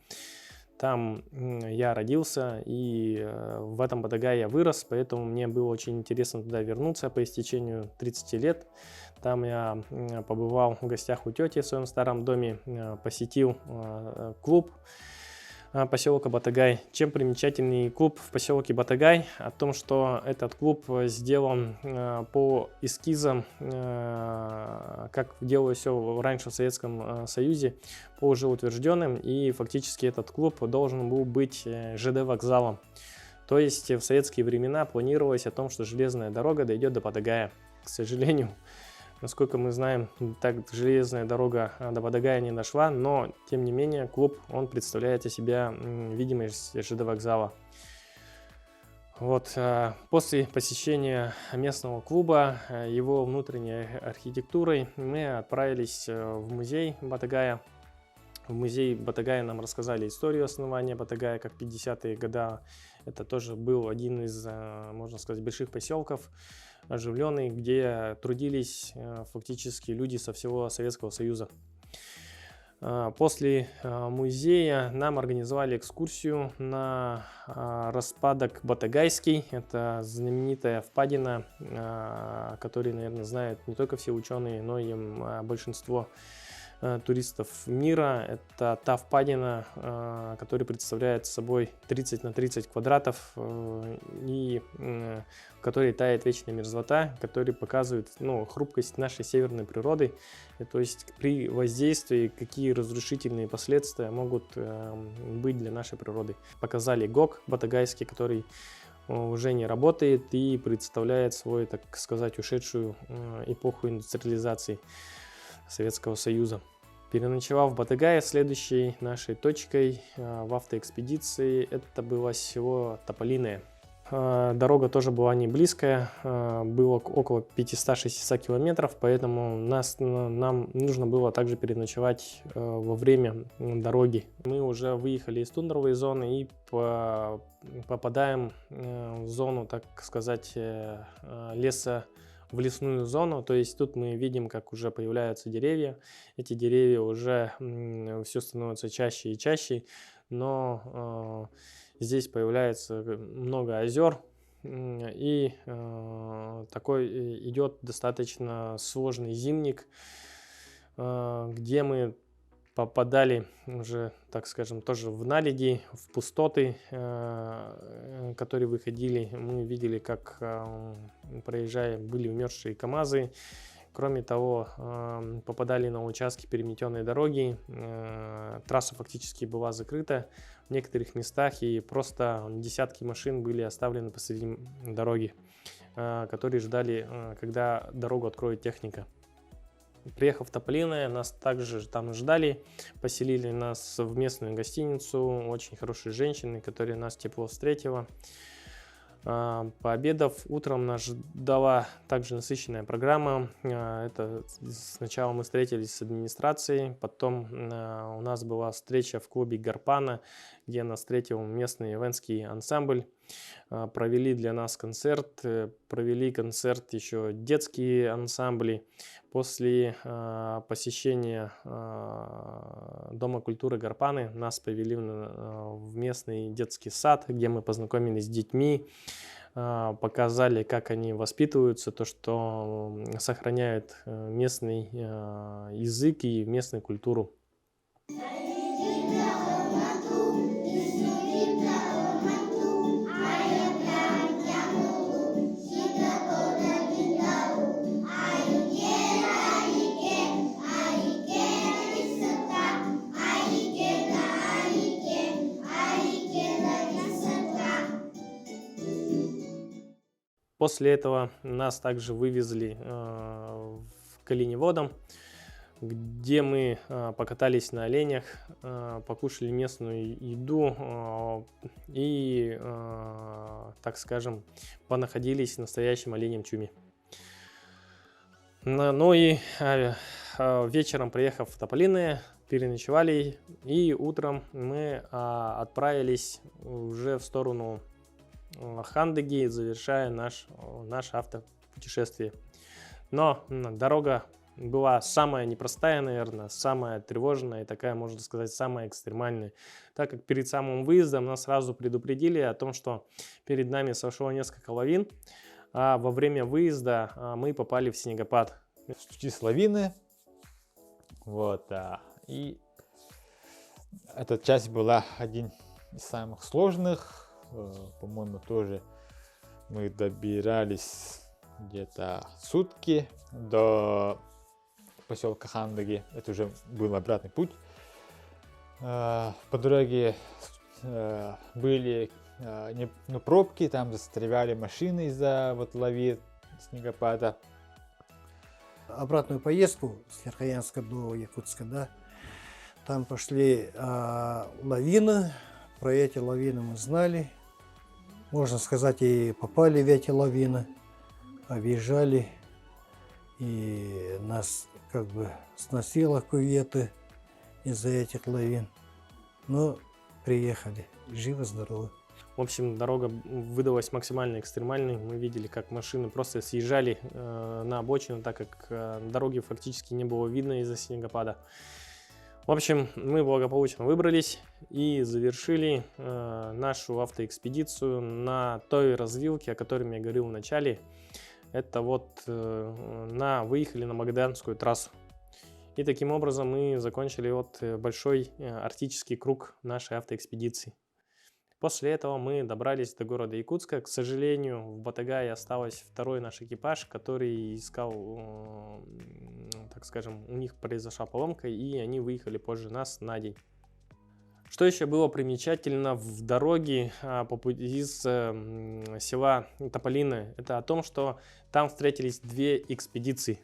Там я родился, и в этом Батагае я вырос, поэтому мне было очень интересно туда вернуться по истечению 30 лет. Там я побывал в гостях у тети в своем старом доме, посетил клуб поселка Батагай. Чем примечательный клуб в поселке Батагай? О том, что этот клуб сделан по эскизам, как делалось все раньше в Советском Союзе, по уже утвержденным, и фактически этот клуб должен был быть ЖД-вокзалом. То есть в советские времена планировалось о том, что железная дорога дойдет до Батагая. К сожалению, Насколько мы знаем, так железная дорога до Бадагая не дошла, но тем не менее клуб, он представляет из себя видимость ЖД вокзала. Вот, после посещения местного клуба, его внутренней архитектурой, мы отправились в музей Батагая. В музее Батагая нам рассказали историю основания Батагая, как 50-е годы. Это тоже был один из, можно сказать, больших поселков, оживленный, где трудились фактически люди со всего Советского Союза. После музея нам организовали экскурсию на распадок Батагайский. Это знаменитая впадина, которую, наверное, знают не только все ученые, но и большинство туристов мира. Это та впадина, которая представляет собой 30 на 30 квадратов и в которой тает вечная мерзлота, который показывает хрупкость нашей северной природы. То есть при воздействии какие разрушительные последствия могут быть для нашей природы. Показали ГОК Батагайский, который уже не работает и представляет свою, так сказать, ушедшую эпоху индустриализации Советского Союза. Переночевав в Батагае, следующей нашей точкой в автоэкспедиции это было село Тополиное. Дорога тоже была не близкая, было около 500-600 километров, поэтому нам нужно было также переночевать во время дороги. Мы уже выехали из тундровой зоны и попадаем в зону, так сказать, леса, в лесную зону. То есть тут мы видим, как уже появляются деревья. Эти деревья уже все становится чаще и чаще, но здесь появляется много озер, и такой идет достаточно сложный зимник, где мы попадали уже, так скажем, тоже в наледи, в пустоты, которые выходили. Мы видели, как, проезжая, были умершие КАМАЗы. Кроме того, попадали на участки переметенной дороги. Трасса фактически была закрыта в некоторых местах, и просто десятки машин были оставлены посреди дороги, которые ждали, когда дорогу откроет техника. Приехав в Тополиное, нас также там ждали, поселили нас в местную гостиницу, очень хорошие женщины, которые нас тепло встретила. Пообедав, утром нас ждала также насыщенная программа. Это сначала мы встретились с администрацией, потом у нас была встреча в клубе Гарпана, где нас встретил местный ивенский ансамбль. Провели для нас концерт, провели концерт еще детские ансамбли. После посещения Дома культуры Гарпаны нас повели в местный детский сад, где мы познакомились с детьми, показали, как они воспитываются, то, что сохраняют местный язык и местную культуру. После этого нас также вывезли в Калиневодом, где мы покатались на оленях, покушали местную еду и, так скажем, понаходились в настоящем оленьем чуме. Ну и вечером, приехав в Тополиное, переночевали, и утром мы отправились уже в сторону Хандыги, завершая наше автопутешествие. Но дорога была самая непростая, наверное, самая тревожная и такая, можно сказать, самая экстремальная. Так как перед самым выездом нас сразу предупредили о том, что перед нами сошло несколько лавин, а во время выезда мы попали в снегопад. Случились лавины, вот, и эта часть была один из самых сложных. По-моему, тоже мы добирались где-то сутки до поселка Хандыги. Это уже был обратный путь. По дороге были пробки, там застревали машины из-за лавин, снегопада. обратную поездку с Верхоянска до Якутска, да, там пошли лавины. Про эти лавины мы знали. Можно сказать, и попали в эти лавины, объезжали, и нас как бы сносило кюветы из-за этих лавин. Но приехали, живы-здоровы. В общем, дорога выдалась максимально экстремальной. Мы видели, как машины просто съезжали на обочину, так как дороги фактически не было видно из-за снегопада. В общем, мы благополучно выбрались и завершили нашу автоэкспедицию на той развилке, о которой я говорил в начале. Это вот выехали на Магаданскую трассу. И таким образом мы закончили вот большой арктический круг нашей автоэкспедиции. После этого мы добрались до города Якутска. К сожалению, в Батагае остался второй наш экипаж, который искал, так скажем, у них произошла поломка, и они выехали позже нас на день. Что еще было примечательно в дороге из села Тополиное, это о том, что там встретились две экспедиции.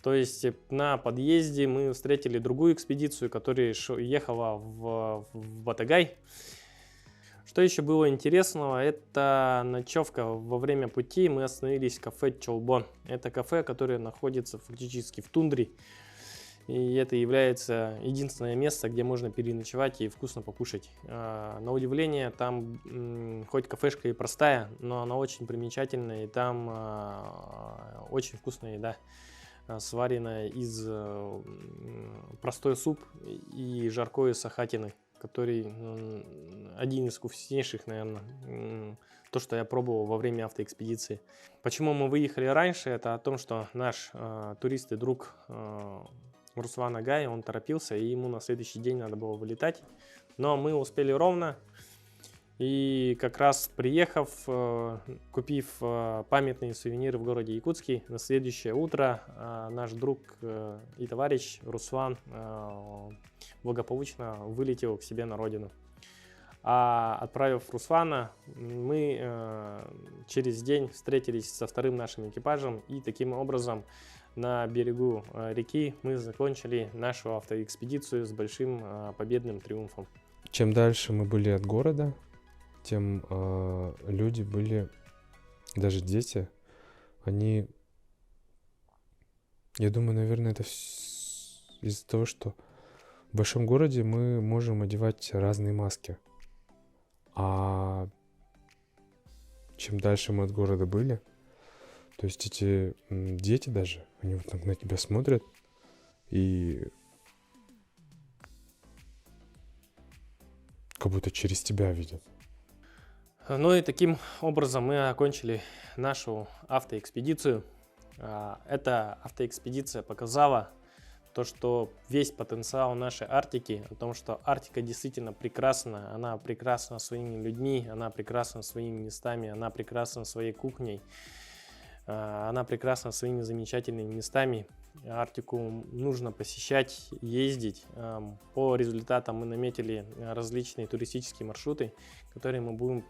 То есть на подъезде мы встретили другую экспедицию, которая ехала в Батагай. Что еще было интересного, это ночевка. Во время пути мы остановились в кафе Чолбон. Это кафе, которое находится фактически в тундре. И это является единственное место, где можно переночевать и вкусно покушать. На удивление, там хоть кафешка и простая, но она очень примечательная. И там очень вкусная еда, сваренная из простой суп и жаркое сахатины, который один из вкуснейших, наверное, то, что я пробовал во время автоэкспедиции. Почему мы выехали раньше? Это о том, что наш турист и друг Руслан Агай, он торопился, и ему на следующий день надо было вылетать. Но мы успели ровно. И как раз приехав, купив памятные сувениры в городе Якутске, на следующее утро наш друг и товарищ Руслан благополучно вылетел к себе на родину. А отправив Руслана, мы через день встретились со вторым нашим экипажем, и таким образом на берегу реки мы закончили нашу автоэкспедицию с большим победным триумфом. Чем дальше мы были от города, тем люди были, даже дети, они, я думаю, наверное, это из-за того, что в большом городе мы можем одевать разные маски. А чем дальше мы от города были, то есть эти дети даже, они вот так на тебя смотрят и как будто через тебя видят. Ну и таким образом мы окончили нашу автоэкспедицию. Эта автоэкспедиция показала то, что весь потенциал нашей Арктики, о том, что Арктика действительно прекрасна, она прекрасна своими людьми, она прекрасна своими местами, она прекрасна своей кухней, она прекрасна своими замечательными местами. Арктику нужно посещать, ездить. По результатам мы наметили различные туристические маршруты, которые мы будем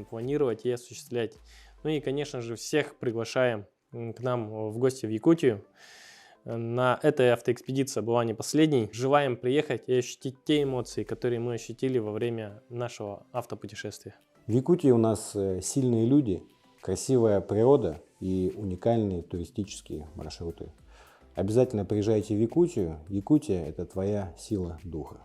планировать и осуществлять. Ну и, конечно же, всех приглашаем к нам в гости в Якутию. На этой автоэкспедиция была не последней. Желаем приехать и ощутить те эмоции, которые мы ощутили во время нашего автопутешествия. В Якутии у нас сильные люди, красивая природа и уникальные туристические маршруты. Обязательно приезжайте в Якутию. Якутия – это твоя сила духа.